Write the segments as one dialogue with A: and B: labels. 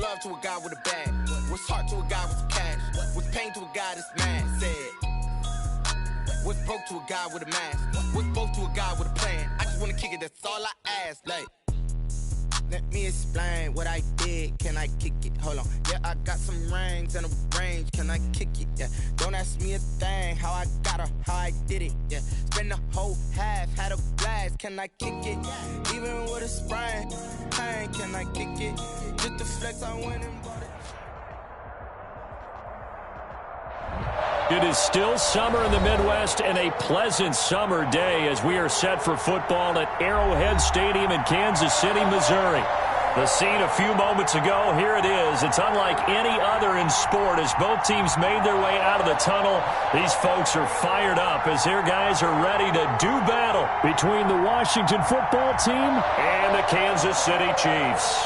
A: love to a guy with a bag? What's heart to a guy with some cash? What's pain to a guy that's mad? Said, what's broke to a guy with a mask? What's both to a guy with a plan? I just wanna kick it, that's all I ask. Like, let me explain what I did. Can I kick it? Hold on. Yeah, I got some rings and a range. Can I kick it? Yeah. Don't ask me a thing. How I got her, how I did it. Yeah. Spend the whole half, had a blast. Can I kick it? Even with a sprain, pain. Can I kick it? Just the flex, I went and bought it.
B: It is still summer in the Midwest and a pleasant summer day as we are set for football at Arrowhead Stadium in Kansas City, Missouri. The scene a few moments ago, here it is. It's unlike any other in sport as both teams made their way out of the tunnel. These folks are fired up as their guys are ready to do battle between the Washington football team and the Kansas City Chiefs.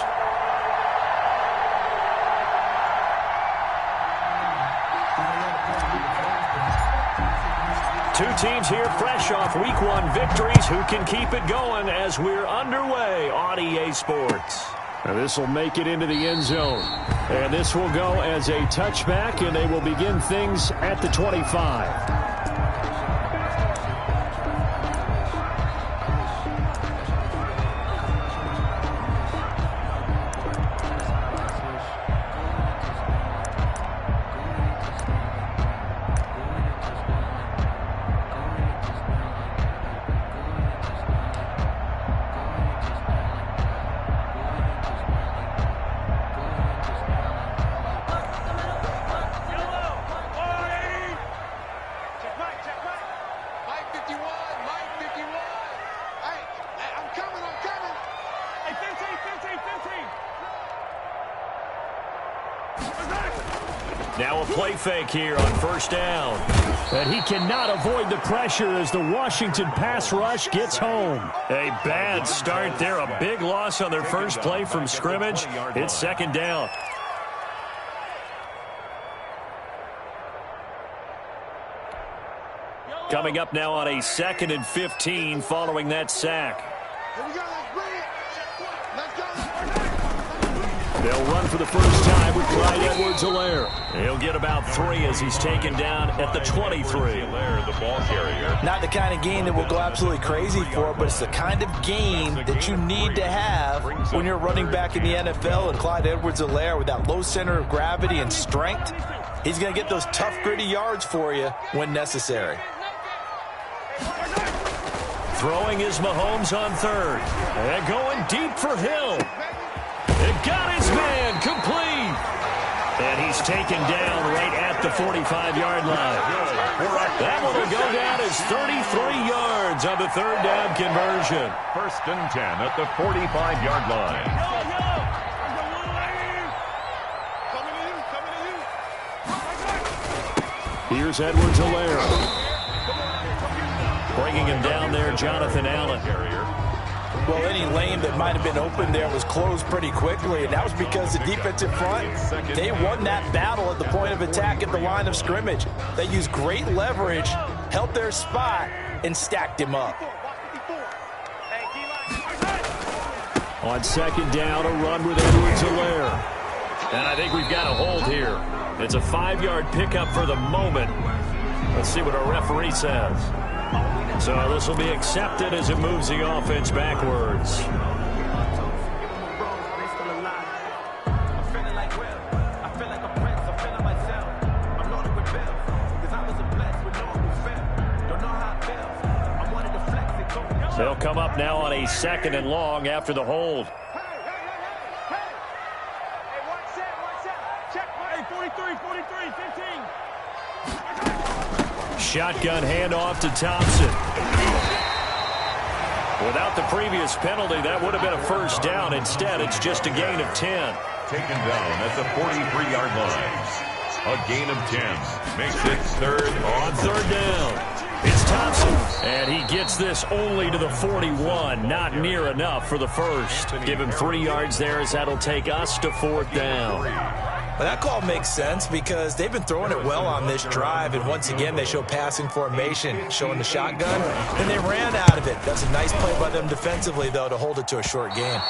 B: Two teams here fresh off Week 1 victories. Who can keep it going as we're underway on EA Sports? Now this will make it into the end zone. And this will go as a touchback, and they will begin things at the 25. Now a play fake here on first down. And he cannot avoid the pressure as the Washington pass rush gets home. A bad start there. A big loss on their first play from scrimmage. It's second down. Coming up now on a 2nd and 15 following that sack. They'll run for the first time with Clyde Edwards-Helaire. He'll get about 3 as he's taken down at the 23. The ball carrier.
C: Not the kind of game that we'll go absolutely crazy for, but it's the kind of game that you need to have when you're running back in the NFL. And Clyde Edwards-Helaire, with that low center of gravity and strength, he's going to get those tough, gritty yards for you when necessary.
B: Throwing is Mahomes on third. And going deep for Hill. It got his man complete. And he's taken down right at the 45-yard line. That one will go down as 33 yards on the third down conversion.
D: 1st and 10 at the 45-yard line.
B: Here's Edwards-Helaire. Bringing him down there, Jonathan Allen.
C: Well, any lane that might have been open there was closed pretty quickly, and that was because the defensive front, they won that battle at the point of attack at the line of scrimmage. They used great leverage, held their spot, and stacked him up.
B: On second down, a run with Edwards-Helaire. And I think we've got a hold here. It's a 5-yard pickup for the moment. Let's see what our referee says. So this will be accepted as it moves the offense backwards. They'll come up now on a 2nd and long after the hold. Shotgun handoff to Thompson. Without the previous penalty, that would have been a first down. Instead, it's just a gain of 10.
D: Taken down at the 43-yard line. A gain of 10 makes it third
B: on third down. It's Thompson, and he gets this only to the 41. Not near enough for the first. Give him 3 yards there as that'll take us to 4th down.
C: Well, that call makes sense because they've been throwing it well on this drive, and once again they show passing formation, showing the shotgun, and they ran out of it. That's a nice play by them defensively, though, to hold it to a short gain.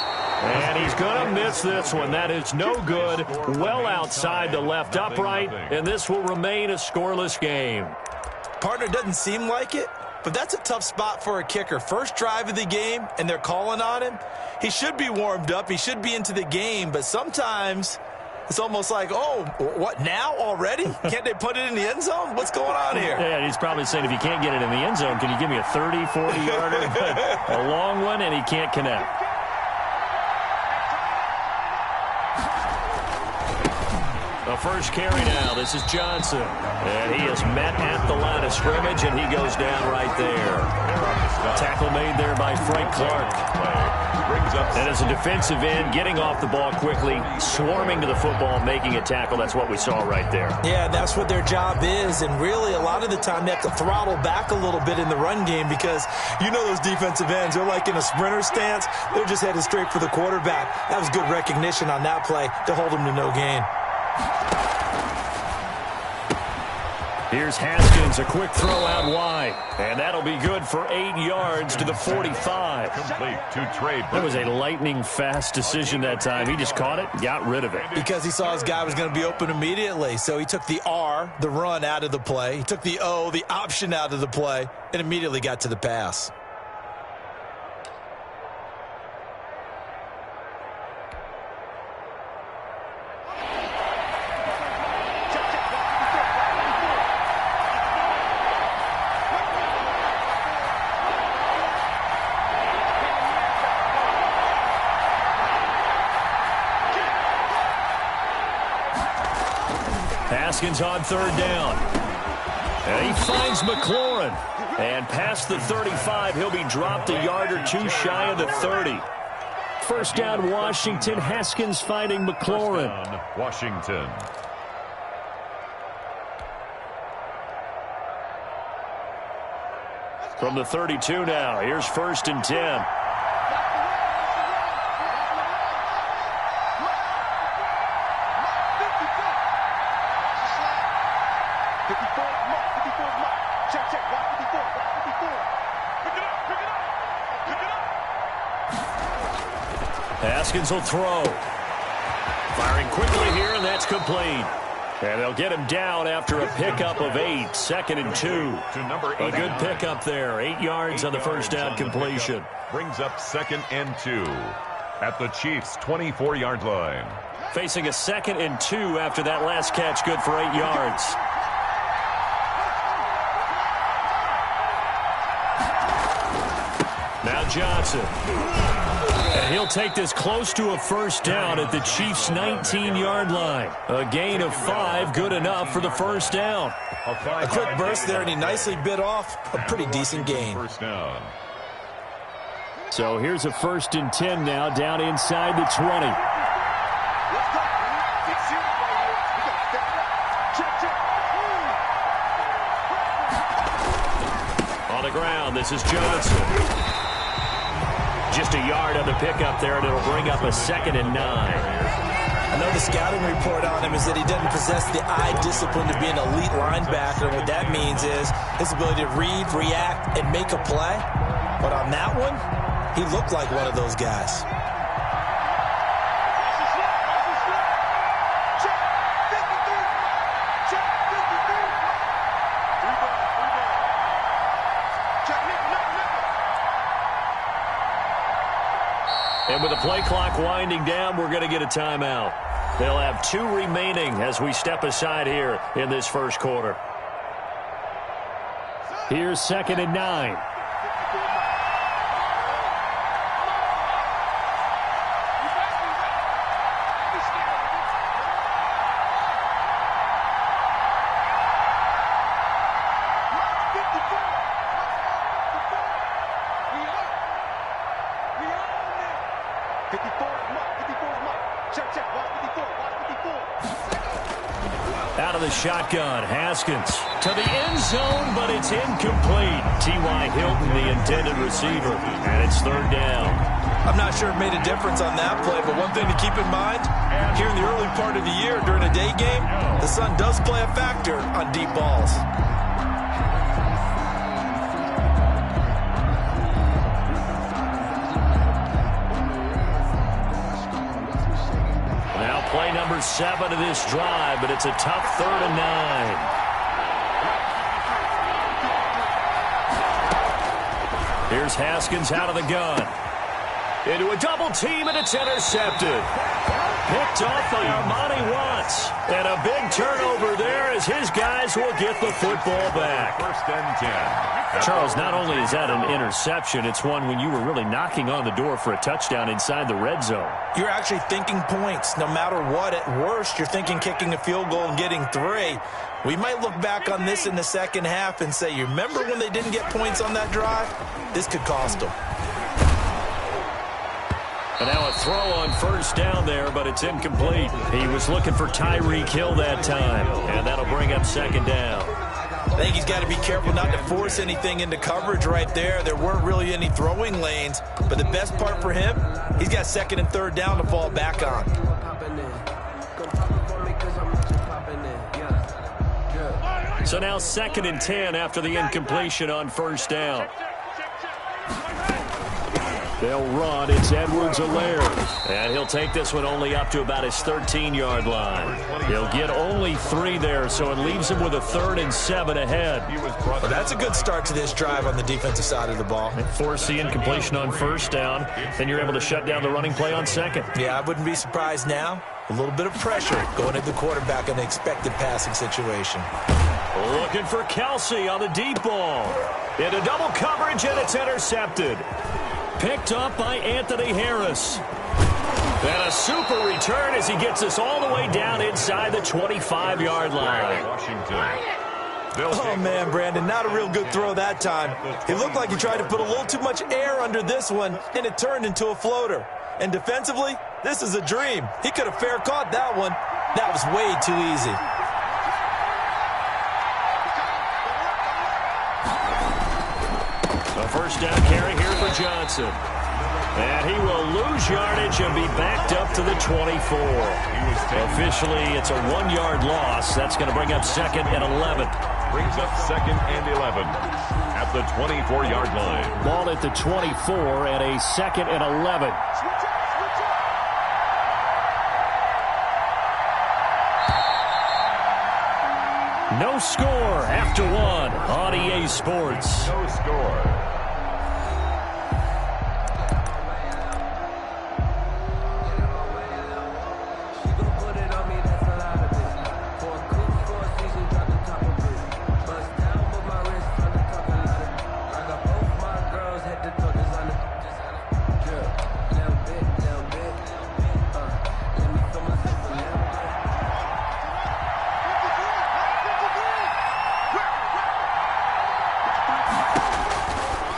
B: And he's going to miss this one. That is no good. Well outside the left upright, and this will remain a scoreless game.
C: Partner, doesn't seem like it, but that's a tough spot for a kicker. First drive of the game, and they're calling on him. He should be warmed up. He should be into the game, but sometimes it's almost like, oh, what, now already? Can't they put it in the end zone? What's going on here?
B: Yeah, he's probably saying, if you can't get it in the end zone, can you give me a 30, 40-yarder? A long one, and he can't connect. The first carry now. This is Johnson. And he is met at the line of scrimmage, and he goes down right there. Tackle made there by Frank Clark. And as a defensive end, getting off the ball quickly, swarming to the football, making a tackle. That's what we saw right there.
C: Yeah, that's what their job is. And really, a lot of the time, they have to throttle back a little bit in the run game because you know those defensive ends, they're like in a sprinter stance. They're just headed straight for the quarterback. That was good recognition on that play to hold him to no gain.
B: Here's Haskins, a quick throw out wide. And that'll be good for 8 yards to the 45.
D: Complete to Trey.
B: That was a lightning-fast decision that time. He just caught it, got rid of it.
C: Because he saw his guy was going to be open immediately. So he took the R, the run, out of the play. He took the O, the option, out of the play, and immediately got to the pass.
B: Haskins on third down. And he finds McLaurin. And past the 35, he'll be dropped a yard or two shy of the 30. First down, Washington. Haskins finding McLaurin.
D: First down, Washington.
B: From the 32 now, here's first and 10. Haskins will throw. Firing quickly here, and that's complete. And they'll get him down after a pickup of 8. 2nd and 2. A good pickup there. 8 yards on the first down completion.
D: Brings up 2nd and 2 at the Chiefs' 24-yard line.
B: Facing a 2nd and 2 after that last catch, good for 8 yards. Now Johnson. And he'll take this close to a first down at the Chiefs' 19-yard line. A gain of 5, good enough for the first down.
C: A quick burst there, and he nicely bit off a pretty decent gain.
D: First down.
B: So here's a 1st and 10 now, down inside the 20. On the ground, this is Johnson. Just a yard on the pickup there, and it'll bring up a 2nd and 9.
C: I know the scouting report on him is that he doesn't possess the eye discipline to be an elite linebacker. And what that means is his ability to read, react, and make a play. But on that one, he looked like one of those guys.
B: And with the play clock winding down, we're going to get a timeout. They'll have 2 remaining as we step aside here in this first quarter. Here's 2nd and 9. Out of the shotgun, Haskins to the end zone, but it's incomplete. T.Y. Hilton, the intended receiver, and it's 3rd down.
C: I'm not sure it made a difference on that play, but one thing to keep in mind, here in the early part of the year during a day game, the sun does play a factor on deep balls.
B: first 7 of this drive, but it's a tough 3rd and 9. Here's Haskins out of the gun. Into a double team, and it's intercepted. Picked off by Armani Watts. And a big turnover there as his guys will get the football back.
D: 1st and 10.
B: Charles, not only is that an interception, it's one when you were really knocking on the door for a touchdown inside the red zone.
C: You're actually thinking points. No matter what, at worst, you're thinking kicking a field goal and getting 3. We might look back on this in the second half and say, you remember when they didn't get points on that drive? This could cost them.
B: And now a throw on 1st down there, but it's incomplete. He was looking for Tyreek Hill that time, and that'll bring up 2nd down.
C: I think he's got to be careful not to force anything into coverage right there. There weren't really any throwing lanes, but the best part for him, he's got 2nd and 3rd down to fall back on.
B: So now 2nd and 10 after the incompletion on 1st down. They'll run. It's Edwards-Helaire. And he'll take this one only up to about his 13-yard line. He'll get only 3 there, so it leaves him with a 3rd and 7 ahead.
C: Well, that's a good start to this drive on the defensive side of the ball.
B: Force the incompletion on 1st down, then you're able to shut down the running play on 2nd.
C: Yeah, I wouldn't be surprised now. A little bit of pressure going at the quarterback in the expected passing situation.
B: Looking for Kelsey on the deep ball. Into double coverage, and it's intercepted. Picked up by Anthony Harris. And a super return as he gets us all the way down inside the 25-yard line.
C: Oh, man, Brandon, not a real good throw that time. It looked like he tried to put a little too much air under this one, and it turned into a floater. And defensively, this is a dream. He could have fair caught that one. That was way too easy.
B: A 1st down carry here for Johnson. And he will lose yardage and be backed up to the 24. Officially, it's a 1-yard loss. That's going to bring up 2nd and 11.
D: Brings up 2nd and 11 at the 24-yard line.
B: Ball at the 24 and a 2nd and 11. No score after 1 on EA Sports.
D: No score.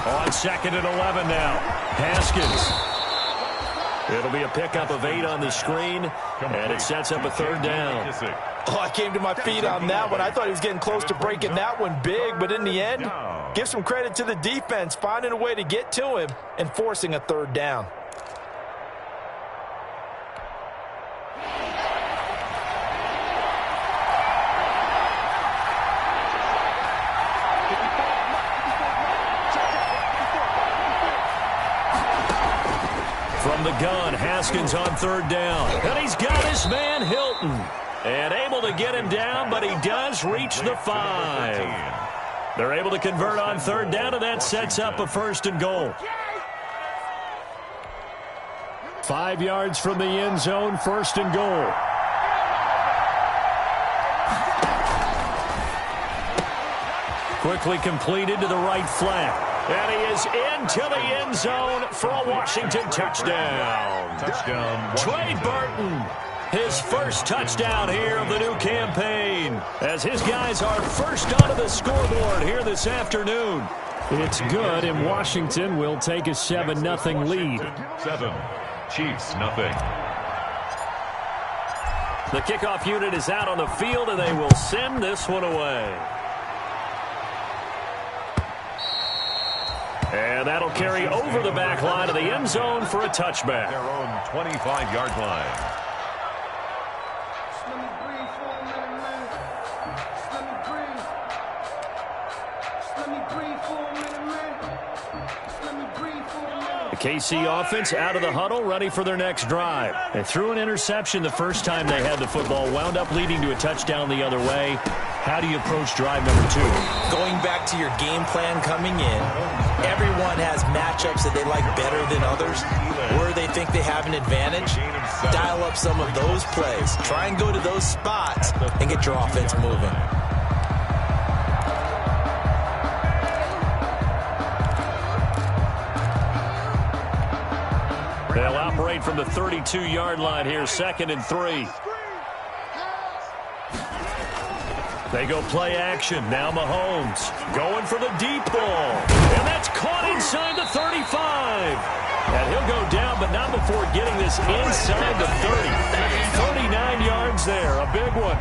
B: On 2nd and 11 now. Haskins. It'll be a pickup of 8 on the screen, and it sets up a 3rd down.
C: Oh, I came to my feet on that one. I thought he was getting close to breaking that one big, but in the end, give some credit to the defense, finding a way to get to him and forcing a 3rd down.
B: From the gun, Haskins on 3rd down. And he's got his man Hilton. And able to get him down, but he does reach the 5. They're able to convert on 3rd down, and that sets up a 1st and goal. 5 yards from the end zone, 1st and goal. Quickly completed to the right flat. And he is into the end zone for a Washington touchdown. Trey Burton, his first touchdown here of the new campaign, as his guys are first onto the scoreboard here this afternoon. It's good, and Washington will take a 7-0 lead.
D: 7, Chiefs nothing.
B: The kickoff unit is out on the field, and they will send this one away. And that'll carry over the back line of the end zone for a touchback.
D: Their own 25-yard line.
B: The KC offense out of the huddle, ready for their next drive. They threw an interception the first time they had the football, wound up leading to a touchdown the other way. How do you approach drive number 2?
C: Going back to your game plan coming in, everyone has matchups that they like better than others. Where they think they have an advantage, dial up some of those plays. Try and go to those spots and get your offense moving.
B: They'll operate from the 32-yard line here, 2nd and 3. They go play action. Now Mahomes going for the deep ball. And that's caught inside the 35. And he'll go down, but not before getting this inside the 30. 39 yards there, a big one.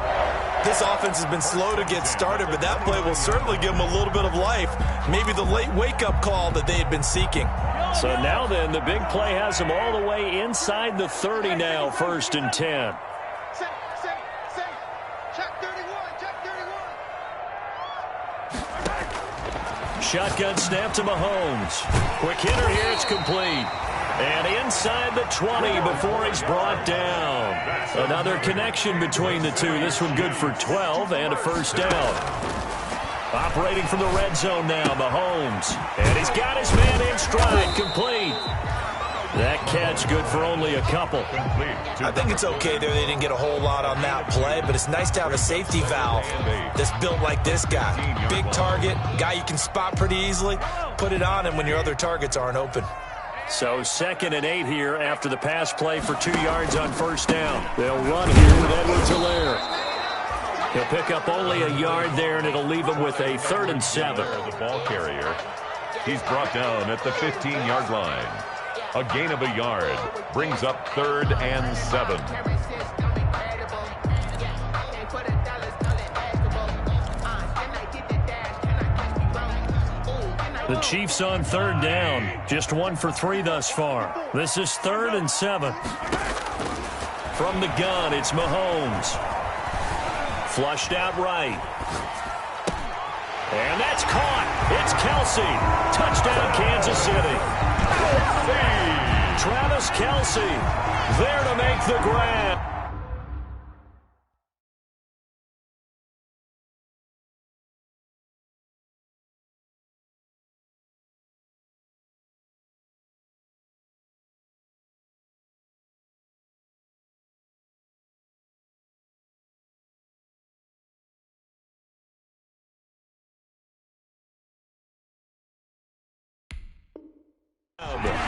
C: This offense has been slow to get started, but that play will certainly give them a little bit of life. Maybe the late wake-up call that they had been seeking.
B: So now then, the big play has them all the way inside the 30 now, 1st and 10. Shotgun snap to Mahomes. Quick hitter here, it's complete. And inside the 20 before he's brought down. Another connection between the two. This one good for 12 and a first down. Operating from the red zone now, Mahomes. And he's got his man in stride, complete. That catch good for only a couple.
C: I think it's okay there. They didn't get a whole lot on that play, but it's nice to have a safety valve that's built like this guy. Big target, guy you can spot pretty easily. Put it on him when your other targets aren't open.
B: So 2nd and 8 here after the pass play for 2 yards on first down. They'll run here with Edwards-Helaire. He'll pick up only a yard there, and it'll leave him with a 3rd and 7.
D: The ball carrier. He's brought down at the 15-yard line. A gain of a yard brings up 3rd and 7.
B: The Chiefs on 3rd down. Just 1 for 3 thus far. This is 3rd and 7. From the gun, it's Mahomes. Flushed out right. And that's caught. It's Kelsey. Touchdown, Kansas City. Travis Kelsey there to make the grab.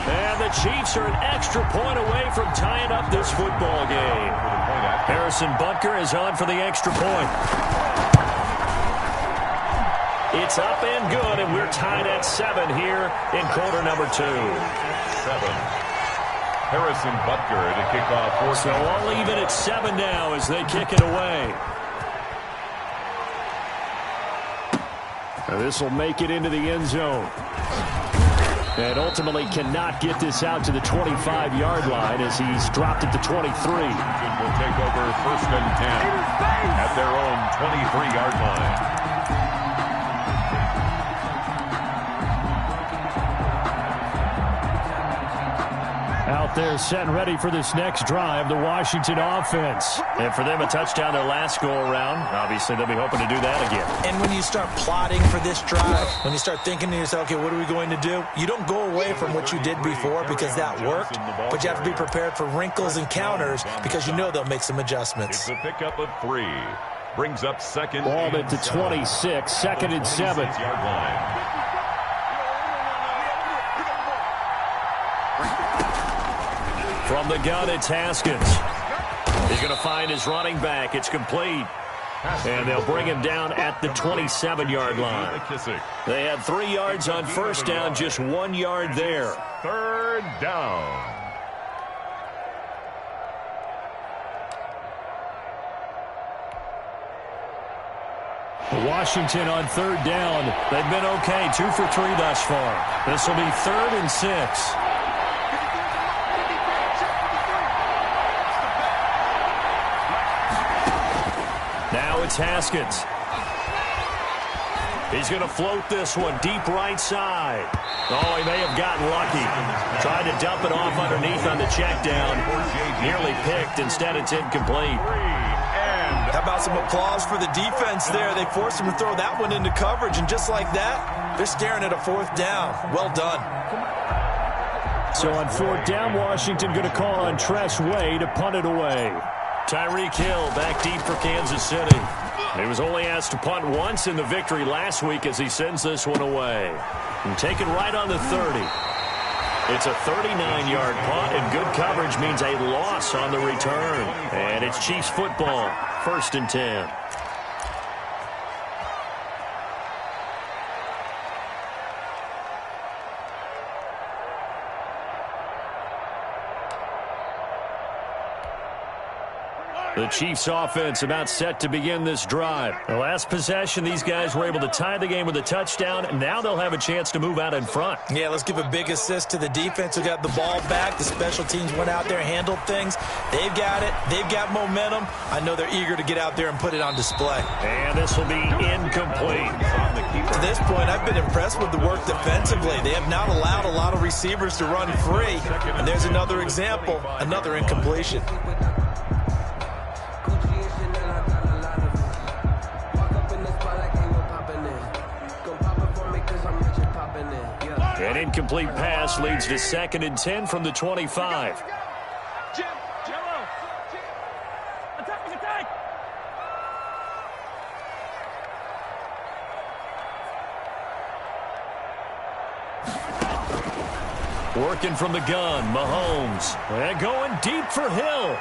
B: And the Chiefs are an extra point away from tying up this football game. Harrison Butker is on for the extra point. It's up and good, and we're tied at 7 here in quarter number 2.
D: 7. Harrison Butker to kick off 14.
B: So all even at 7 now as they kick it away. This will make it into the end zone. And ultimately cannot get this out to the 25-yard line as he's dropped at the 23.
D: Will take over 1st and 10 at their own 23-yard line.
B: Out there set and ready for this next drive, the Washington offense. And for them, a touchdown their last go-around. Obviously, they'll be hoping to do that again.
C: And when you start plotting for this drive, when you start thinking to yourself, okay, what are we going to do? You don't go away from what you did before because that worked, but you have to be prepared for wrinkles and counters because you know they'll make some adjustments.
D: It's a pickup of 3. Brings up 2nd.
B: Ball at the 26, 2nd and 7.
D: Yard line.
B: From the gun, it's Haskins. He's going to find his running back. It's complete. And they'll bring him down at the 27-yard line. They had 3 yards on first down, just 1 yard there.
D: 3rd down.
B: Washington on 3rd down. They've been okay, 2 for 3 thus far. This will be 3rd and 6. Now it's Haskins. He's going to float this one deep right side. Oh, he may have gotten lucky. Tried to dump it off underneath on the check down. Nearly picked. Instead, it's incomplete.
C: How about some applause for the defense there? They forced him to throw that one into coverage, and just like that, they're staring at a 4th down. Well done.
B: So on 4th down, Washington going to call on Tress Way to punt it away. Tyreek Hill back deep for Kansas City. He was only asked to punt once in the victory last week as he sends this one away. And taken right on the 30. It's a 39-yard punt, and good coverage means a loss on the return. And it's Chiefs football, 1st and 10. The Chiefs offense about set to begin this drive. The last possession, these guys were able to tie the game with a touchdown, and now they'll have a chance to move out in front.
C: Yeah, let's give a big assist to the defense who got the ball back. The special teams went out there, handled things. They've got it. They've got momentum. I know they're eager to get out there and put it on display.
B: And this will be incomplete.
C: To this point, I've been impressed with the work defensively. They have not allowed a lot of receivers to run free. And there's another example, another incompletion.
B: An incomplete pass leads to 2nd and 10 from the 25. Working from the gun, Mahomes. And going deep for Hill.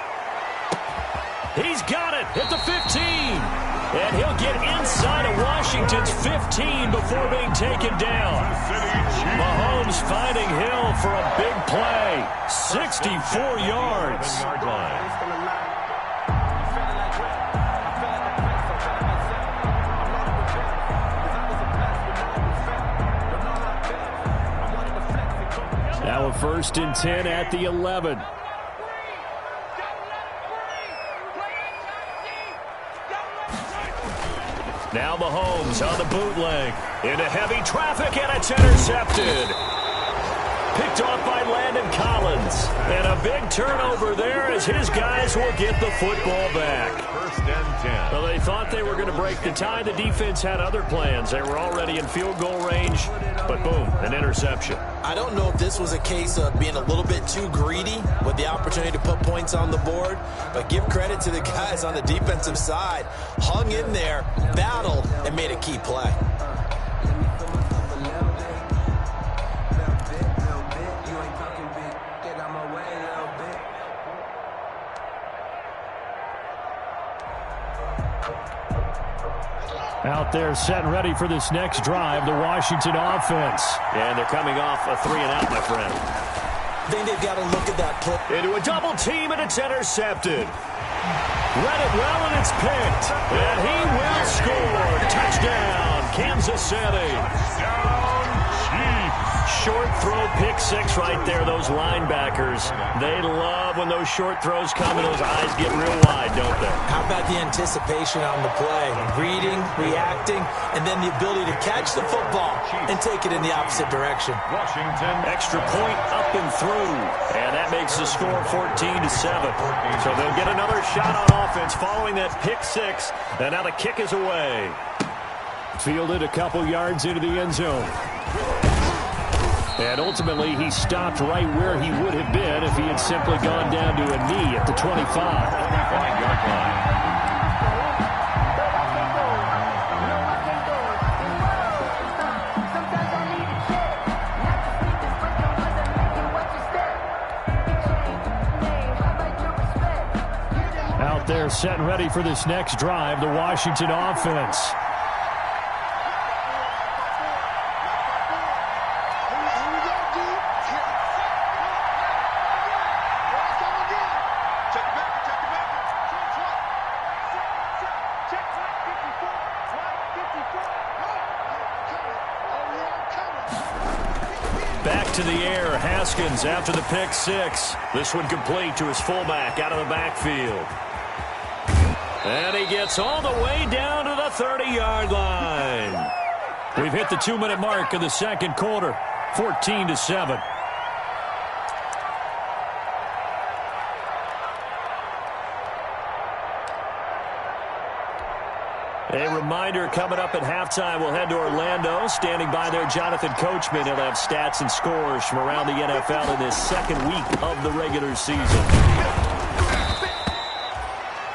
B: He's got it at the 15. And he'll get inside of Washington's 15 before being taken down. Mahomes finding Hill for a big play. 64 yards. Now a 1st and 10 at the 11. Now Mahomes on the bootleg. Into heavy traffic, and it's intercepted. Picked off by Landon Collins. And a big turnover there as his guys will get the football back.
D: 1st and 10.
B: Well, they thought they were going to break the tie. The defense had other plans. They were already in field goal range. But boom, an interception.
C: I don't know if this was a case of being a little bit too greedy with the opportunity to put points on the board, but give credit to the guys on the defensive side. Hung in there, battled, and made a key play.
B: Out there set and ready for this next drive, the Washington offense. And they're coming off a 3-and-out, my friend.
C: I think they've got to look at that play.
B: Into a double team, and it's intercepted. Read it well, and it's picked. And he will score. Touchdown, Kansas City.
D: Touchdown, Chiefs.
B: Short throw, pick six right there. Those linebackers, they love when those short throws come and those eyes get real wide, don't they?
C: How about the anticipation on the play? Reading, reacting, and then the ability to catch the football and take it in the opposite direction.
D: Washington.
B: Extra point up and through. And that makes the score 14-7. So they'll get another shot on offense following that pick six. And now the kick is away. Fielded a couple yards into the end zone. And ultimately, he stopped right where he would have been if he had simply gone down to a knee at the 25.
D: 25-yard line.
B: Out there set and ready for this next drive, the Washington offense. Back to the air, Haskins after the pick six. This one complete to his fullback out of the backfield. And he gets all the way down to the 30-yard line. We've hit the 2-minute mark of the second quarter, 14-7. A reminder, coming up at halftime, we'll head to Orlando. Standing by there, Jonathan Coachman. He'll have stats and scores from around the NFL in this second week of the regular season.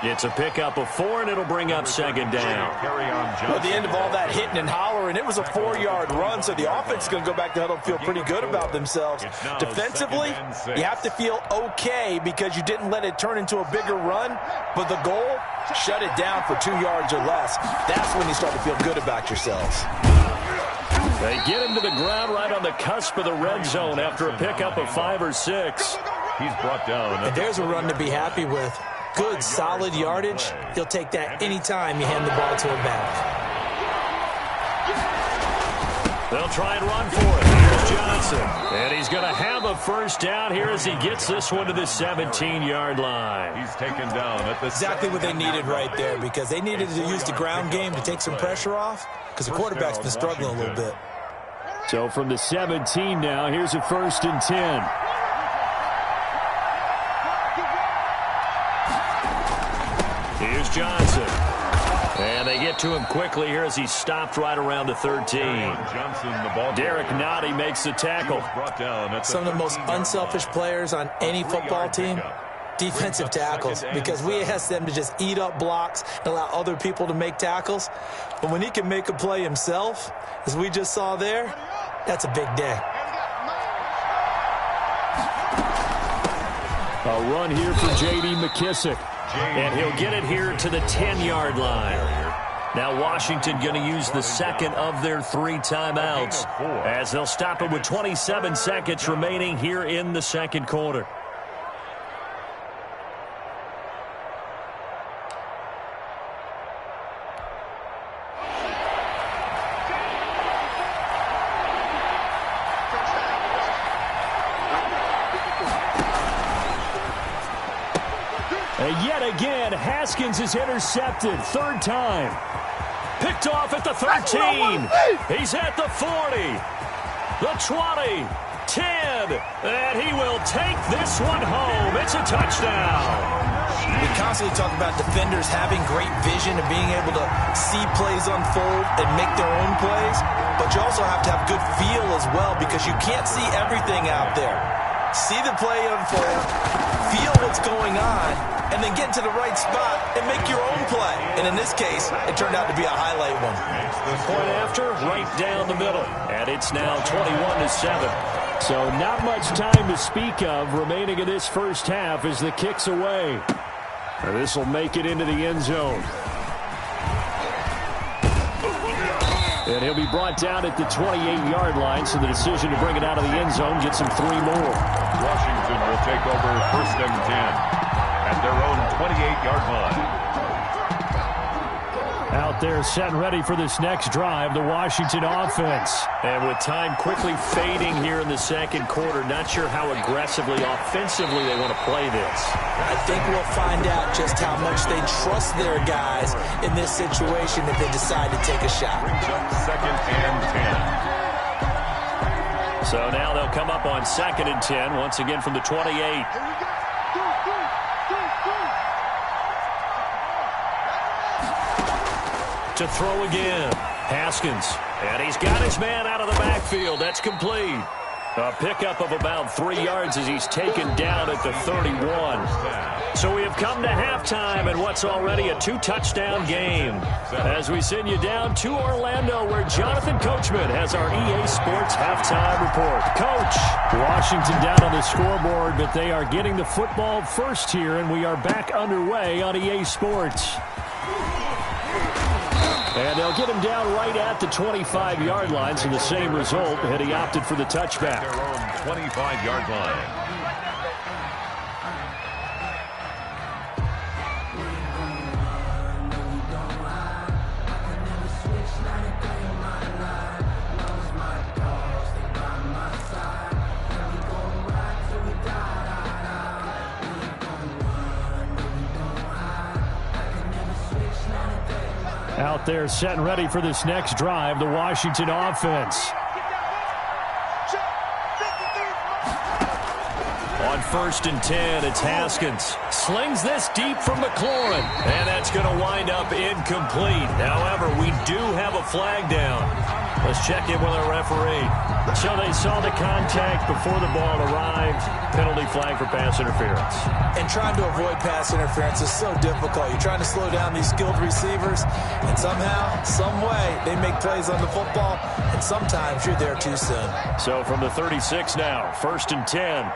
B: It's a pickup of 4, and it'll bring up second down.
C: Well, at the end of all that hitting and hollering, it was a 4-yard run, so the offense is going to go back to huddle and feel pretty good about themselves. Defensively, you have to feel okay because you didn't let it turn into a bigger run, but the goal, shut it down for 2 yards or less. That's when you start to feel good about yourselves.
B: They get him to the ground right on the cusp of the red zone after a pickup of 5 or 6.
D: He's brought down.
C: And there's a run to be happy with. Good, solid yardage. He'll take that anytime you hand the ball to him back.
B: They'll try and run for it. Here's Johnson. And he's going to have a first down here as he gets this one to the 17-yard line.
D: He's taken down at the
C: exactly what they needed right there, because they needed to use the ground game to take some pressure off because the quarterback's been struggling a little bit.
B: So from the 17 now, here's a 1st and 10. Here's Johnson. And they get to him quickly here as he's stopped right around the 13. Derek Nottie makes the tackle.
C: Some of the most unselfish players on any football team, defensive tackles, because we ask them to just eat up blocks and allow other people to make tackles. But when he can make a play himself, as we just saw there, that's a big day.
B: A run here for J.D. McKissick. And he'll get it here to the 10-yard line. Now Washington going to use the second of their 3 timeouts as they'll stop it with 27 seconds remaining here in the second quarter. And yet again, Haskins is intercepted. 3rd time. Picked off at the 13. He's at the 40. The 20. 10. And he will take this one home. It's a touchdown.
C: We constantly talk about defenders having great vision and being able to see plays unfold and make their own plays. But you also have to have good feel as well, because you can't see everything out there. See the play unfold, feel what's going on, and then get to the right spot and make your own play. And in this case, it turned out to be a highlight one.
B: Point after, right down the middle. And it's now 21-7. So not much time to speak of remaining in this first half as the kick's away. This will make it into the end zone. And he'll be brought down at the 28-yard line, so the decision to bring it out of the end zone gets him 3 more.
D: Washington will take over 1st and 10 at their own 28-yard line.
B: Out there set and ready for this next drive, the Washington offense. And with time quickly fading here in the second quarter, not sure how aggressively, offensively they want to play this.
C: I think we'll find out just how much they trust their guys in this situation if they decide to take a shot.
D: 2nd and 10.
B: So now they'll come up on 2nd and 10, once again from the 28. To throw again. Haskins. And he's got his man out of the backfield. That's complete. A pickup of about 3 yards as he's taken down at the 31. So we have come to halftime in what's already a 2-touchdown game. As we send you down to Orlando, where Jonathan Coachman has our EA Sports halftime report. Coach, Washington down on the scoreboard, but they are getting the football first here, and we are back underway on EA Sports. And they'll get him down right at the 25-yard line, so the same result, had he opted for the touchback.
D: Their own 25-yard line.
B: Out there set and ready for this next drive, the Washington offense. On 1st and 10, it's Haskins. Slings this deep from McLaurin. And that's going to wind up incomplete. However, we do have a flag down. Let's check in with our referee. So they saw the contact before the ball arrived. Penalty flag for pass interference.
C: And trying to avoid pass interference is so difficult. You're trying to slow down these skilled receivers, and somehow, some way, they make plays on the football, and sometimes you're there too soon.
B: So from the 36 now, 1st and 10.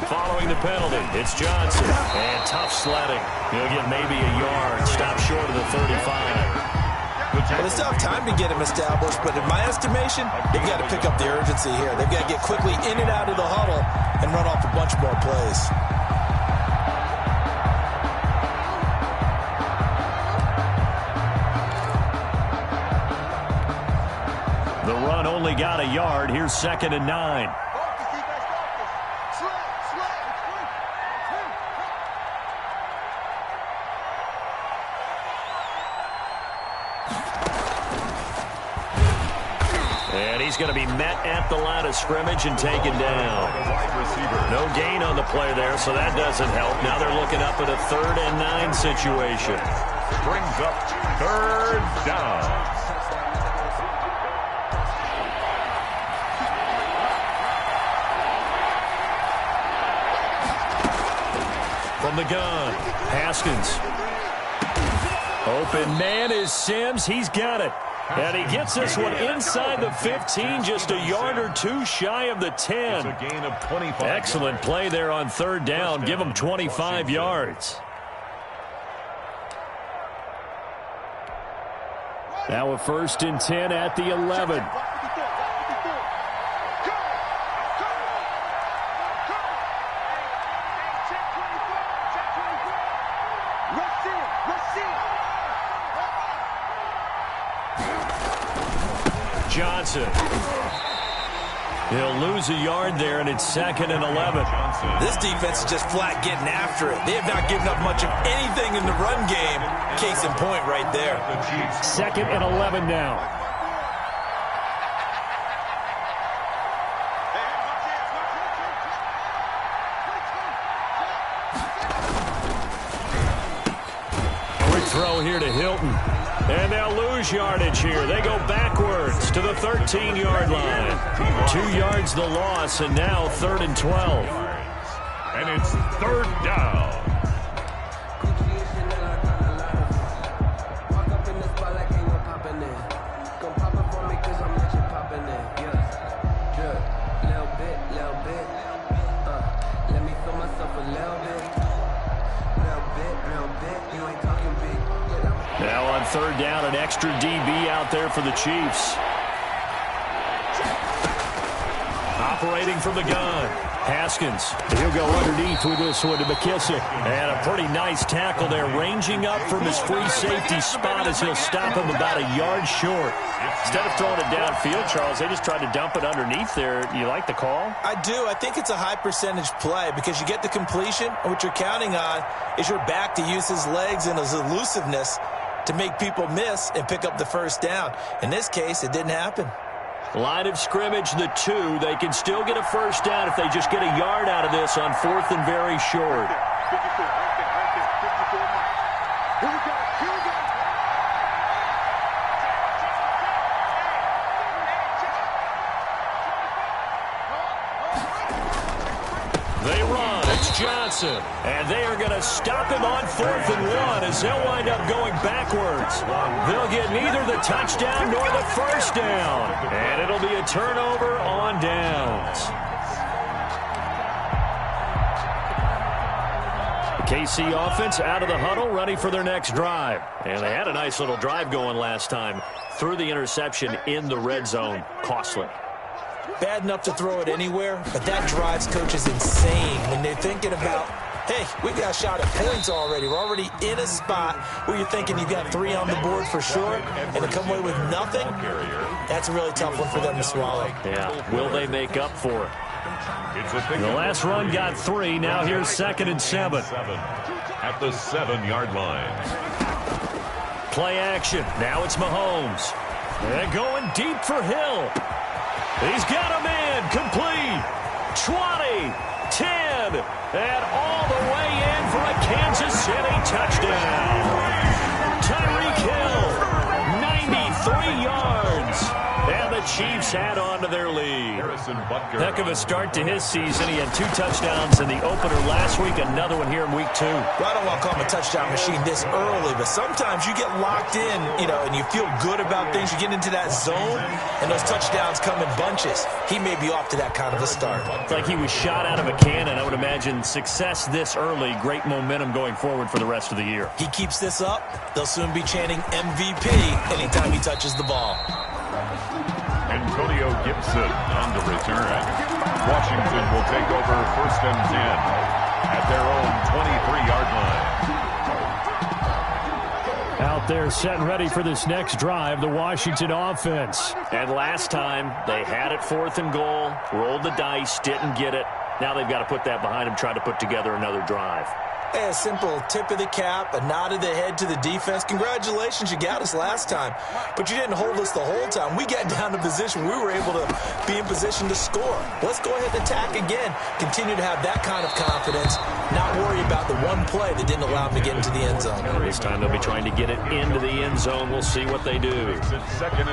B: Following the penalty, it's Johnson. And tough sledding. He'll get maybe a yard. Stop short of the 35.
C: Well, they still have time to get him established, but in my estimation, they've got to pick up the urgency here. They've got to get quickly in and out of the huddle and run off a bunch more plays.
B: The run only got a yard. Here's 2nd and 9. And he's going to be met at the line of scrimmage and taken down. No gain on the play there, so that doesn't help. Now they're looking up at a 3rd and 9 situation.
D: Brings up 3rd down.
B: From the gun, Haskins. Open man is Sims. He's got it. And he gets this one inside the 15, just a yard or two shy of the 10.
D: It's a gain of 25.
B: Excellent play there on 3rd down. Give him 25 yards. Now a 1st and 10 at the 11. Johnson. He'll lose a yard there, and it's 2nd and 11.
C: This defense is just flat getting after it. They have not given up much of anything in the run game. Case in point right there.
B: 2nd and 11 now. Quick throw here to Hilton. And they'll lose yardage here. They go backwards to the 13-yard line. 2 yards the loss, and now 3rd and 12.
D: And it's 3rd down.
B: Now on 3rd down, an extra DB out there for the Chiefs. Operating from the gun, Haskins. He'll go underneath with this one to McKissick. And a pretty nice tackle there, ranging up from his free safety spot as he'll stop him about a yard short. Instead of throwing it downfield, Charles, they just tried to dump it underneath there. You like the call?
C: I do. I think it's a high percentage play because you get the completion, and what you're counting on is your back to use his legs and his elusiveness to make people miss and pick up the 1st down. In this case, it didn't happen.
B: Line of scrimmage, the 2. They can still get a 1st down if they just get a yard out of this on 4th and very short. They run. It's Johnson. And they are going to stop him on 4th and 1 as they'll wind up going backwards. They'll get neither the touchdown nor the 1st down. And it'll be a turnover on downs. The KC offense out of the huddle, ready for their next drive. And they had a nice little drive going last time. Threw the interception in the red zone. Costly.
C: Bad enough to throw it anywhere, but that drives coaches insane when they're thinking about, hey, we got a shot at points already. We're already in a spot where you're thinking you've got 3 on the board for sure, and to come away with nothing, that's a really tough one for them to swallow.
B: Yeah, will they make up for it? The last run got 3. Now here's 2nd and 7.
D: At the 7-yard line.
B: Play action. Now it's Mahomes. They're going deep for Hill. He's got a man. Complete. 20, 10, and all the way in for a Kansas City touchdown. Tyreek Hill, 93 yards. And the Chiefs add on to their lead. Heck of a start to his season. He had 2 touchdowns in the opener last week, another one here in week 2.
C: Well, I don't want to call him a touchdown machine this early, but sometimes you get locked in, and you feel good about things. You get into that zone, and those touchdowns come in bunches. He may be off to that kind of a start.
B: It's like he was shot out of a cannon. I would imagine success this early, great momentum going forward for the rest of the year.
C: He keeps this up, they'll soon be chanting MVP anytime he touches the ball.
D: Antonio Gibson on the return. Washington will take over 1st and 10 at their own 23-yard line.
B: Out there set and ready for this next drive, the Washington offense. And last time, they had it 4th and goal, rolled the dice, didn't get it. Now they've got to put that behind them, try to put together another drive.
C: A simple tip of the cap, a nod of the head to the defense. Congratulations, you got us last time, but you didn't hold us the whole time. We got down to position. We were able to be in position to score. Let's go ahead and attack again. Continue to have that kind of confidence, not worry about the one play that didn't allow them to get into the end zone.
B: This time they'll be trying to get it into the end zone. We'll see what they do.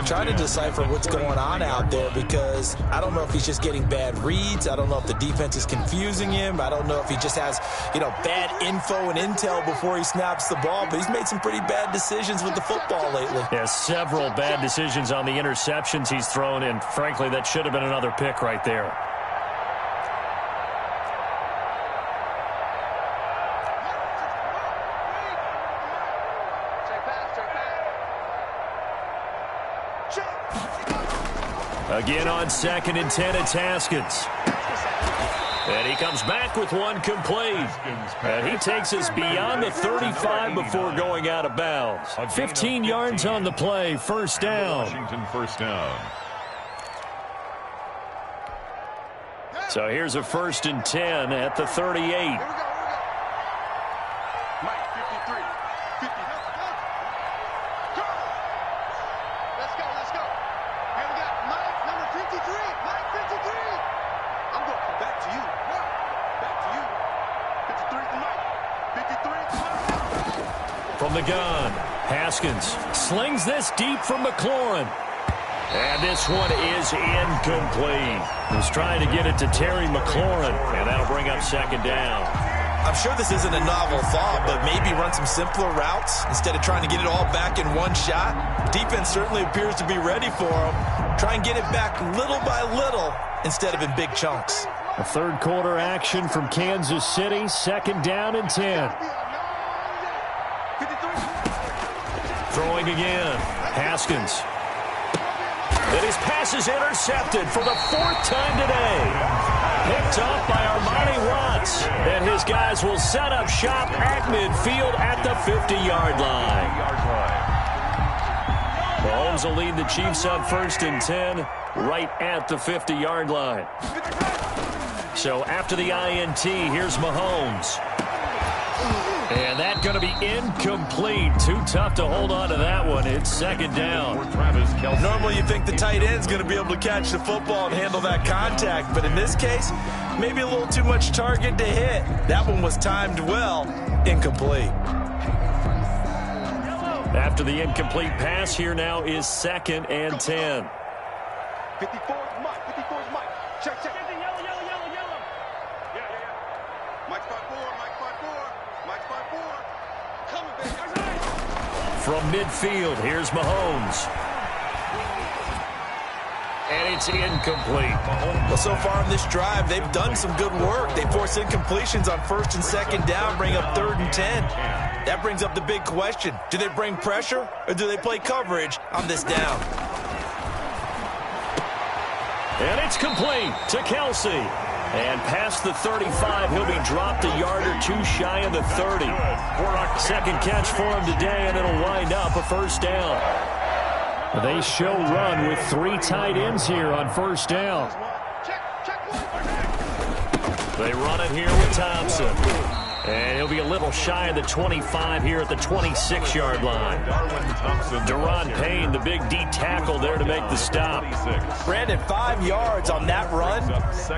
C: Trying to decipher what's going on out there, because I don't know if he's just getting bad reads. I don't know if the defense is confusing him. I don't know if he just has, bad info and intel before he snaps the ball, but he's made some pretty bad decisions with the football lately.
B: Yeah, several bad decisions on the interceptions he's thrown, and frankly, that should have been another pick right there. Again on 2nd and 10, it's Haskins. And he comes back with one complete. And he takes us beyond the 35 before going out of bounds. 15 yards on the play, 1st down.
D: Washington 1st down.
B: So here's a 1st and 10 at the 38. From the gun, Haskins slings this deep from McLaurin. And this one is incomplete. He's trying to get it to Terry McLaurin, and that'll bring up 2nd down.
C: I'm sure this isn't a novel thought, but maybe run some simpler routes instead of trying to get it all back in one shot. Defense certainly appears to be ready for him. Try and get it back little by little instead of in big chunks.
B: A 3rd quarter action from Kansas City, 2nd down and 10. Throwing again, Haskins. And his pass is intercepted for the 4th time today. Picked off by Armani Watts. And his guys will set up shop at midfield at the 50-yard line. Mahomes will lead the Chiefs up 1st and 10 right at the 50-yard line. So after the INT, here's Mahomes. And that's going to be incomplete. Too tough to hold on to that one. It's 2nd down.
C: Normally you think the tight end's going to be able to catch the football and handle that contact, but in this case, maybe a little too much target to hit. That one was timed well. Incomplete.
B: After the incomplete pass, here now is 2nd and 10.
E: 54 is Mike. 54 is Mike. Check. Yellow. Yeah. Mike 5-4. Mike 5-4. Coming, baby.
B: From midfield, here's Mahomes. And it's incomplete.
C: Well, so far in this drive, they've done some good work. They force incompletions on 1st and 2nd down, bring up 3rd and 10. That brings up the big question. Do they bring pressure, or do they play coverage on this down?
B: And it's complete to Kelsey. And past the 35, he'll be dropped a yard or 2 shy of the 30. 2nd catch for him today, and it'll wind up a 1st down. They show run with 3 tight ends here on 1st down.
E: Check.
B: They run it here with Thompson. And he'll be a little shy of the 25 here at the 26-yard line. Deron Payne, the big D tackle there to make the stop.
C: Brandon, 5 yards on that run.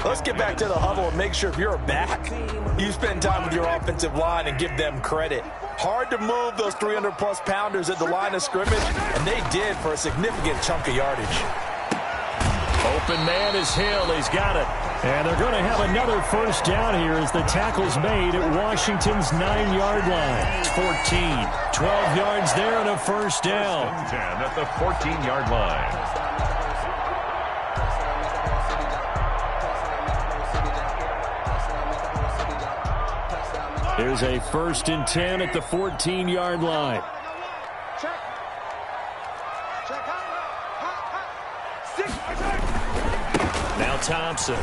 C: Let's get back to the huddle and make sure if you're a back, you spend time with your offensive line and give them credit. Hard to move those 300-plus pounders at the line of scrimmage, and they did for a significant chunk of yardage.
B: Open man is Hill. He's got it. And they're going to have another first down here as the tackle's made at Washington's 9-yard line. It's 14. 12 yards there and a first down.
D: 10 at the 14-yard line.
B: Here's a 1st and 10 at the 14-yard line. Now Thompson.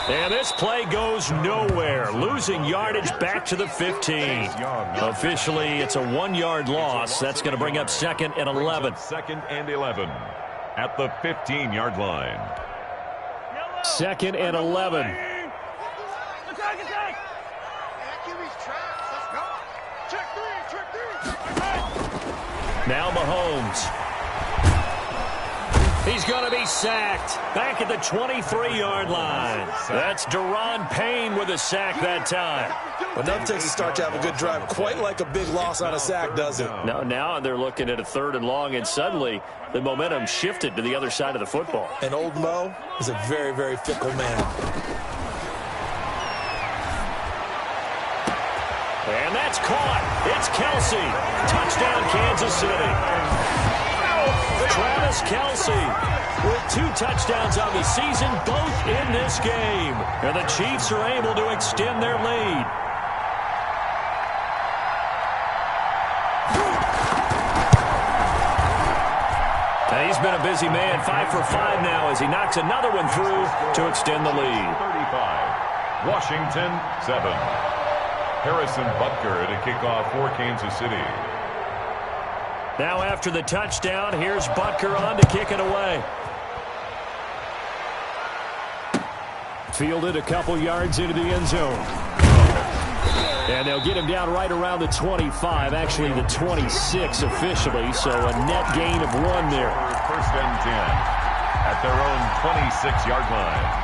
B: And this play goes nowhere. Losing yardage back to the 15. Officially, it's a 1-yard loss. That's going to bring up 2nd and 11.
D: 2nd and 11 at the 15-yard line.
B: 2nd and 11. Now Mahomes. He's going to be sacked back at the 23-yard line. That's Deron Payne with a sack that time.
C: Enough takes to start to have a good drive. Quite like a big loss on a sack, does it?
B: Now they're looking at a 3rd and long, and suddenly the momentum shifted to the other side of the football.
C: And old Mo is a very, very fickle man.
B: And that's caught. It's Kelsey. Touchdown, Kansas City. Travis Kelsey with 2 touchdowns on the season, both in this game. And the Chiefs are able to extend their lead. And he's been a busy man, 5 for 5 now as he knocks another one through to extend the lead.
D: 35. Washington 7. Harrison Butker to kick off for Kansas City.
B: Now after the touchdown, here's Butker on to kick it away. Fielded a couple yards into the end zone. And they'll get him down right around the 25, actually the 26 officially, so a net gain of 1 there.
D: 1st and 10 at their own 26-yard line.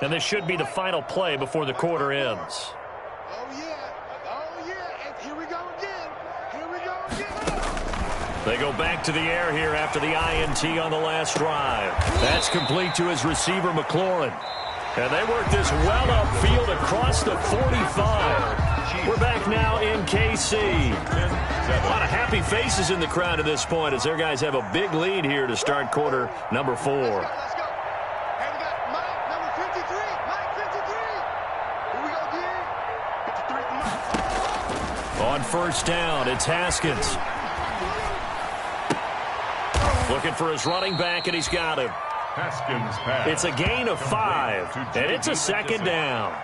B: And this should be the final play before the quarter ends.
E: Oh, yeah. And here we go again.
B: They go back to the air here after the INT on the last drive. That's complete to his receiver, McLaurin. And they work this well upfield across the 45. We're back now in KC. A lot of happy faces in the crowd at this point as their guys have a big lead here to start quarter number 4. On 1st down, it's Haskins. Looking for his running back, and he's got him.
D: Haskins pass.
B: It's a gain of 5, and it's a 2nd down.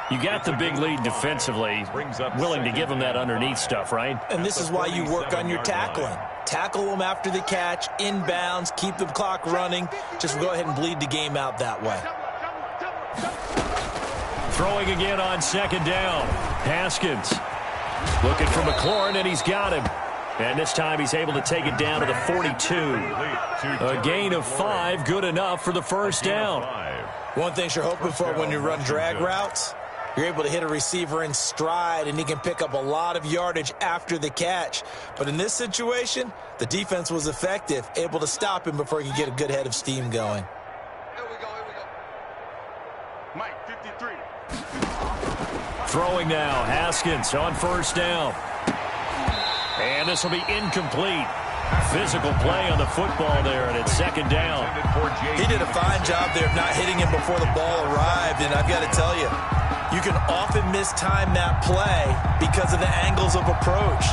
B: You got the big lead defensively, willing to give him that underneath stuff, right?
C: And this is why you work on your tackling. Tackle them after the catch, inbounds, keep the clock running. Just go ahead and bleed the game out that way.
B: Throwing again on 2nd down. Haskins looking for McLaurin, and he's got him. And this time he's able to take it down to the 42. A gain of 5, good enough for the 1st down.
C: One thing you're hoping for when you run drag routes, you're able to hit a receiver in stride, and he can pick up a lot of yardage after the catch. But in this situation, the defense was effective, able to stop him before he could get a good head of steam going.
E: Here we go. Mike, 53.
B: Throwing now, Haskins on 1st down. And this will be incomplete. Physical play on the football there, and it's 2nd down.
C: He did a fine job there of not hitting him before the ball arrived, and I've got to tell you, you can often mistime that play because of the angles of approach.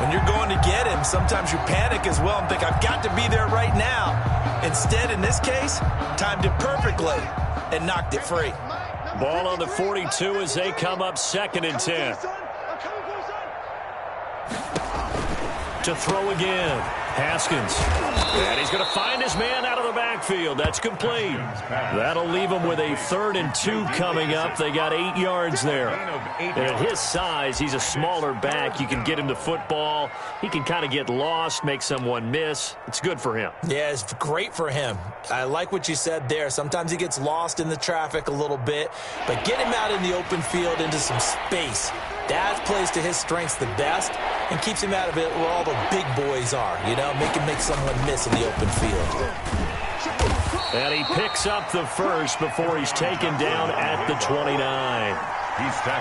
C: When you're going to get him, sometimes you panic as well and think, I've got to be there right now. Instead, in this case, timed it perfectly. and knocked it free.
B: Ball on the 42 as they come up 2nd and 10. To throw again. Haskins. And he's going to find his man out of the backfield. That's complete. That'll leave him with a 3rd and 2 coming up. They got 8 yards there. And at his size, he's a smaller back. You can get him the football. He can kind of get lost, make someone miss. It's good for him.
C: Yeah, it's great for him. I like what you said there. Sometimes he gets lost in the traffic a little bit, but get him out in the open field into some space. That plays to his strengths the best and keeps him out of it where all the big boys are, you know, make someone miss in the open field.
B: And he picks up the first before he's taken down at the 29.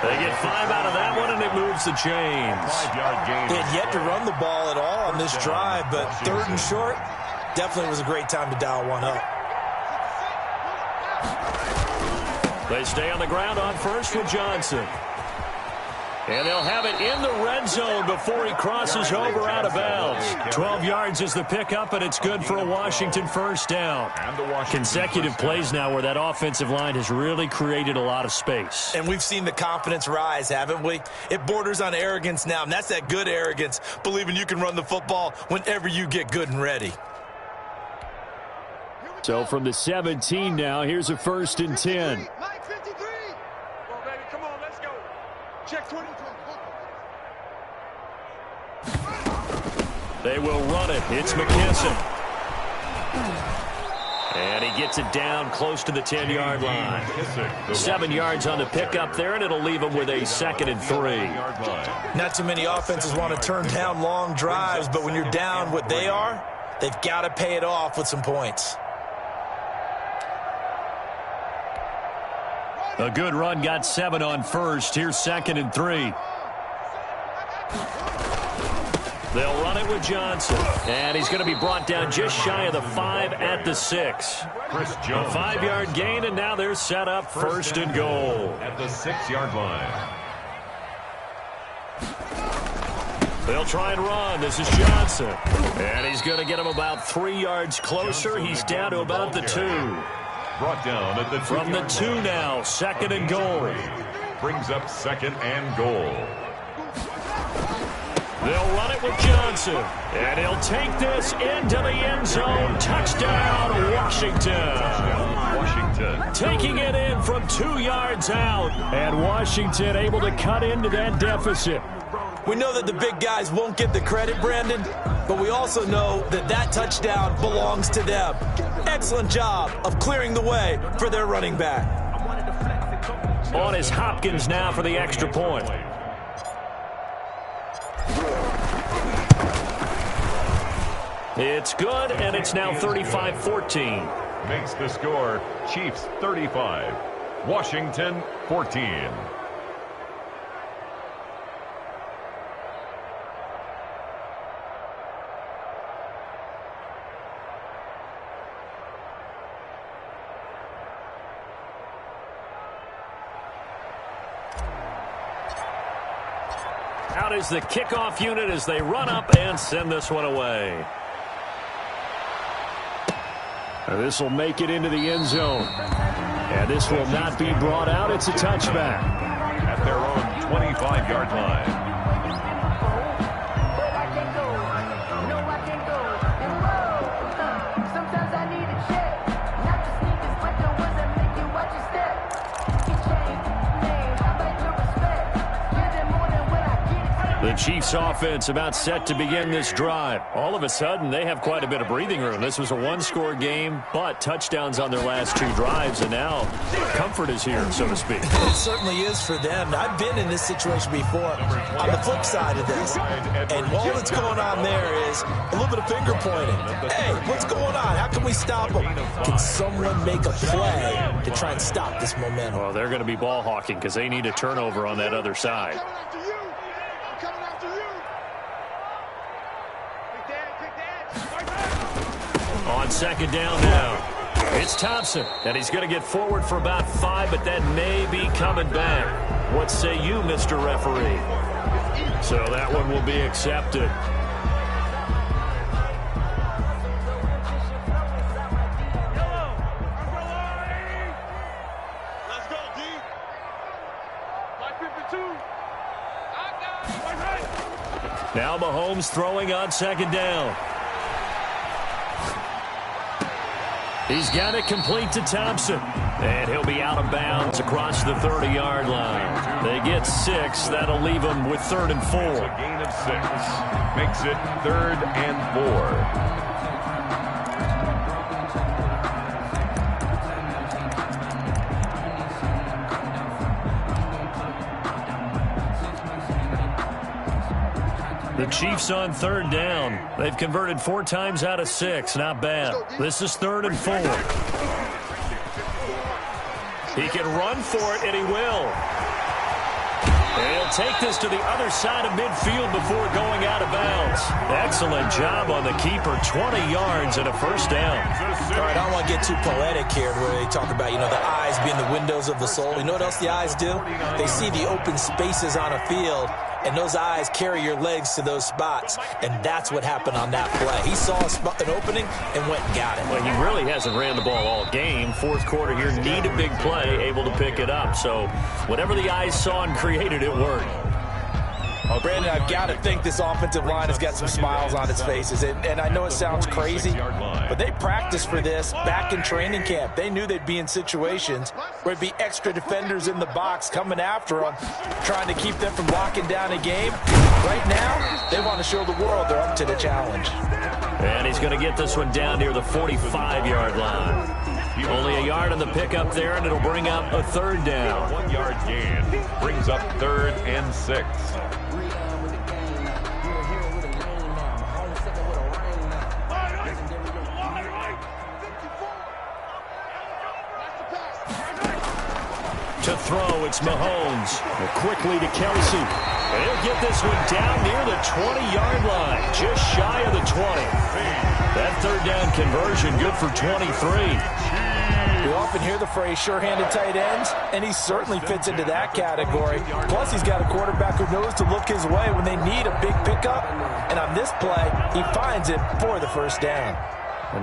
B: They get 5 out of that one, and it moves the chains.
D: 5-yard gain.
C: They had yet to run the ball at all on this drive, but 3rd and short definitely was a great time to dial one up.
B: They stay on the ground on first with Johnson. And they'll have it in the red zone before he crosses over out of bounds. 12 yards is the pickup, and it's good for a Washington first down. Consecutive plays now where that offensive line has really created a lot of space.
C: And we've seen the confidence rise, haven't we? It borders on arrogance now, and that's that good arrogance, believing you can run the football whenever you get good and ready.
B: So from the 17 now, here's a 1st and 10.
E: Mike 53. Come on, baby. Come on, let's go. Check 20.
B: They will run it. It's McKesson. And he gets it down close to the 10-yard line. 7 yards on the pickup there, and it'll leave him with a 2nd and 3.
C: Not too many offenses want to turn down long drives, but when you're down what they are, they've got to pay it off with some points.
B: A good run got 7 on first. Here's 2nd and 3. They'll run it with Johnson. And he's going to be brought down just shy of the 5 at the 6.
D: Chris Jones.
B: A 5-yard gain, and now they're set up 1st and goal.
D: At the 6-yard line.
B: They'll try and run. This is Johnson. And he's going to get him about 3 yards closer. He's down to about the 2.
D: Brought down at the 2.
B: From the 2 now, 2nd and goal.
D: Brings up 2nd and goal.
B: They'll run it with Johnson. And he'll take this into the end zone. Touchdown, Washington.
D: Washington.
B: Taking it in from 2 yards out. And Washington able to cut into that deficit.
C: We know that the big guys won't get the credit, Brandon, but we also know that that touchdown belongs to them. Excellent job of clearing the way for their running back.
B: On is Hopkins now for the extra point. It's good, and it's now 35-14.
D: Makes the score Chiefs 35, Washington 14.
B: Out is the kickoff unit as they run up and send this one away. This will make it into the end zone. And this will not be brought out. It's a touchback.
D: At their own 25-yard line.
B: The Chiefs offense about set to begin this drive. All of a sudden, they have quite a bit of breathing room. This was a one-score game, but touchdowns on their last 2 drives, and now comfort is here, so to speak.
C: It certainly is for them. I've been in this situation before on the flip side of this. And all that's going on there is a little bit of finger pointing. Hey, what's going on? How can we stop them? Can someone make a play to try and stop this momentum?
B: Well, they're going to be ball hawking because they need a turnover on that other side. On 2nd down now, it's Thompson, and he's going to get forward for about 5, but that may be coming back. What say you, Mr. Referee? So that one will be accepted. Now Mahomes throwing on second down. He's got it complete to Thompson. And he'll be out of bounds across the 30-yard line. They get 6. That'll leave them with 3rd and 4.
D: A gain of 6. Makes it 3rd and 4.
B: The Chiefs on 3rd down. They've converted 4 times out of 6. Not bad. This is 3rd and 4. He can run for it, and he will. And he'll take this to the other side of midfield before going out of bounds. Excellent job on the keeper. 20 yards and a first down.
C: All right, I don't want to get too poetic here where they talk about, the eyes being the windows of the soul. You know what else the eyes do? They see the open spaces on a field, and those eyes carry your legs to those spots, and that's what happened on that play. He saw an opening and went and got it.
B: Well, he really hasn't ran the ball all game. Fourth quarter here, need a big play, able to pick it up. So whatever the eyes saw and created, it worked.
C: Oh, Brandon, I've got to think this offensive line has got some smiles on its faces. And I know it sounds crazy, but they practiced for this back in training camp. They knew they'd be in situations where it'd be extra defenders in the box coming after them, trying to keep them from locking down a game. Right now, they want to show the world they're up to the challenge.
B: And he's going to get this one down near the 45-yard line. Only a yard on the pickup there, and it'll bring up a 3rd down.
D: 1-yard gain brings up 3rd and 6.
B: To throw, it's Mahomes. Quickly to Kelsey. And he'll get this one down near the 20-yard line, just shy of the 20. That 3rd down conversion, good for 23.
C: You often hear the phrase sure-handed tight ends, and he certainly fits into that category. Plus, he's got a quarterback who knows to look his way when they need a big pickup. And on this play, he finds it for the first down.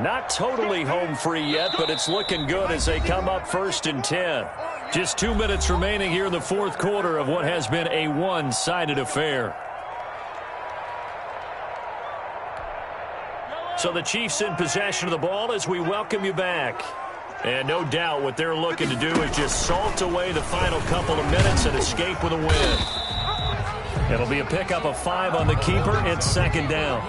B: Not totally home free yet, but it's looking good as they come up 1st and 10. Just 2 minutes remaining here in the fourth quarter of what has been a one-sided affair. So the Chiefs in possession of the ball as we welcome you back. And no doubt what they're looking to do is just salt away the final couple of minutes and escape with a win. It'll be a pickup of 5 on the keeper. It's 2nd down.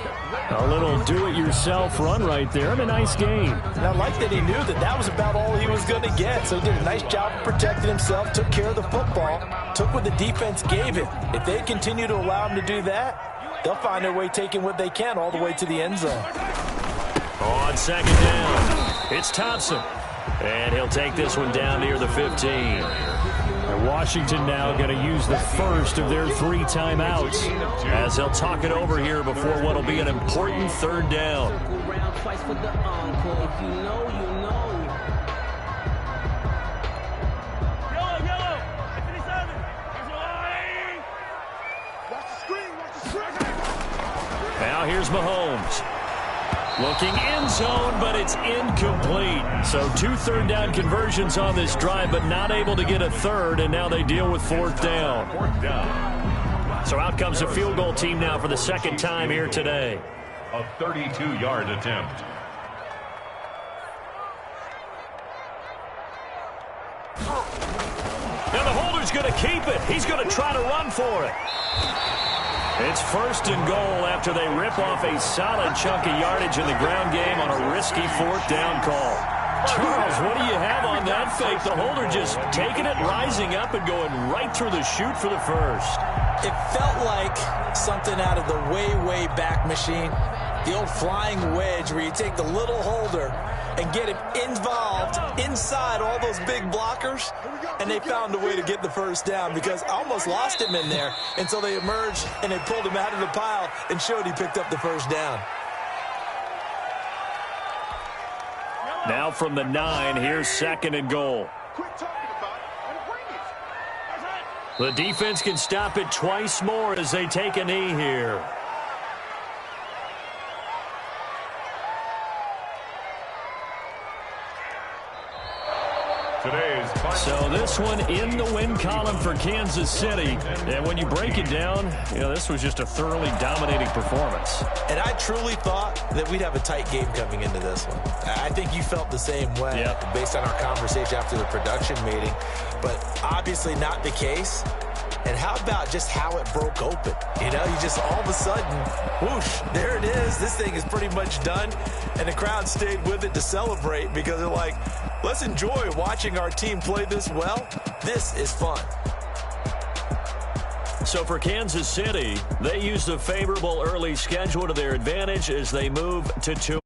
B: A little do-it-yourself run right there and a nice gain.
C: And I like that he knew that was about all he was going to get. So he did a nice job of protecting himself, took care of the football, took what the defense gave him. If they continue to allow him to do that, they'll find their way taking what they can all the way to the end zone.
B: On 2nd down, it's Thompson. And he'll take this one down near the 15. And Washington now going to use the first of their 3 timeouts as they'll talk it over here before what will be an important 3rd down. Now here's Mahomes. Looking end zone, but it's incomplete. So 2 3rd down conversions on this drive, but not able to get a 3rd, and now they deal with 4th down. So out comes a field goal team now for the 2nd time here today.
D: A 32-yard attempt.
B: And the holder's going to keep it. He's going to try to run for it. It's 1st and goal after they rip off a solid chunk of yardage in the ground game on a risky 4th down call. Charles, what do you have on that fake? The holder just taking it, rising up, and going right through the chute for the first.
C: It felt like something out of the way, way back machine. The old flying wedge where you take the little holder and get him involved inside all those big blockers, and they found a way to get the first down because I almost lost him in there until they emerged and they pulled him out of the pile and showed he picked up the first down.
B: Now from the 9, here's 2nd and goal. The defense can stop it twice more as they take a knee here.
D: Today's
B: So this one in the win column for Kansas City. And when you break it down, this was just a thoroughly dominating performance.
C: And I truly thought that we'd have a tight game coming into this one. I think you felt the same way based on our conversation after the production meeting. But obviously not the case. And how about just how it broke open? You just all of a sudden, whoosh, there it is. This thing is pretty much done. And the crowd stayed with it to celebrate because they're like, let's enjoy watching our team play this well. This is fun.
B: So for Kansas City, they use the favorable early schedule to their advantage as they move to 2.